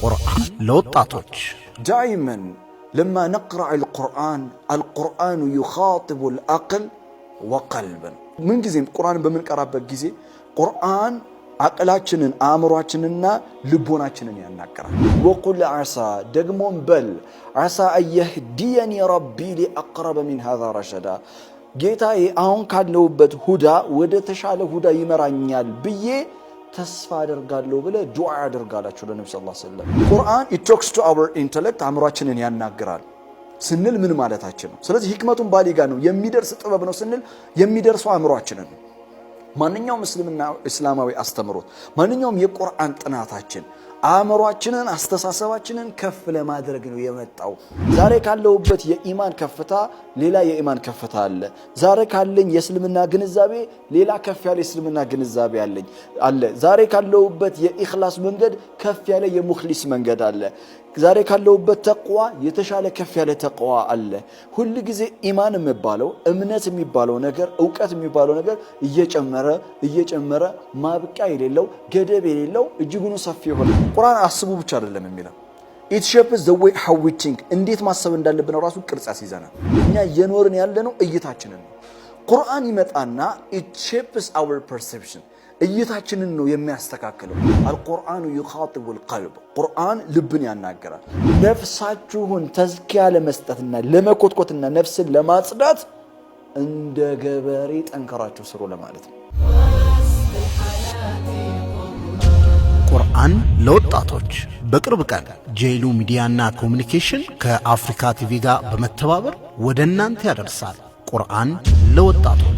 ቁርአን ለወጣቶች دائما لما نقرأ القرآن يخاطب العقل وقلبا من جزء القرآن بمن قرأ جزء قرآن عقلاتنا آمراتنا لبوناتنا ينقرأ وقل عسى دقمون بل عسى أن يهديني ربي لأقرب من هذا رشدا ጌታዬ አሁን ካለውበት ሁዳ ወደ ተሻለ ሁዳ ይመራኛል ብዬ ተስፋ አደርጋለሁ ብለ ዱዓ አደርጋላችሁ ለነብዩ ሰለላሁ ዐለይሂ ወሰለም ቁርአን it talks to our intellect አእምሮአችንን ያናግራል ስንል ምን ማለታችን ነው ስለዚህ ህክመቱን ባሊጋ ነው የሚደርስ ጥበብ ነው ስንል የሚደርሰው አእምሮአችንን ማንኛውም እስላማዊ አስተምሮት ማንኛውም የቁርአን ጥናታችን አእምሮአችንን አስተሳሰባችንን ከፍ ለማድረግ ነው የመጣው ዛሬ ካለውበት የኢማን ከፍታ ሌላ የኢማን ከፍታ አለ ዛሬ ካለኝ የእስልምና ግንዛቤ ሌላ ከፍ ያለ የእስልምና ግንዛቤ አለ ዛሬ ካለውበት የኢኽላስ መንገድ ከፍ ያለ የሙኽሊስ መንገድ አለ ዛሬ ካለውበት ተቅዋ የተሻለ ከፍ ያለ ተቅዋ አለ ሁሉ ጊዜ ኢማን የሚባለው እምነት የሚባለው ነገር ዕውቀት የሚባለው ነገር እየጨመረ ማብቂያ የሌለው ገደብ የሌለው እጅጉን ሰፊ ሆነ ቁርአን አስቡ ብቻ አይደለም የሚለው it shapes the way how we think እንዴት ማሰብ እንዳለብን ራሱ ቅርጽ ያስይዘናል እኛ የኖርን ያለነው እይታችንን ነው ቁርአን ይመጣና it shapes our perception እይታችንን ነው የሚያስተካክለው አልቁርአኑ يخاطب القلب ቁርአን ልብን ያናገራል ነፍሳችሁን ተዝኪያ ለመስጠትና ለመኮትኮትና ነፍስን ለማጽዳት እንደ ገበሬ ጠንከራችሁ ስሩ ለማለት ነው ቁርአን ለወጣቶች በቅርብ ቀን ጄሉ ሚዲያና ኮሙኒኬሽን ከአፍሪካ ቲቪ ጋር በመተባበር ወደ እናንተ ያደርሳል ቁርአን ለወጣቶች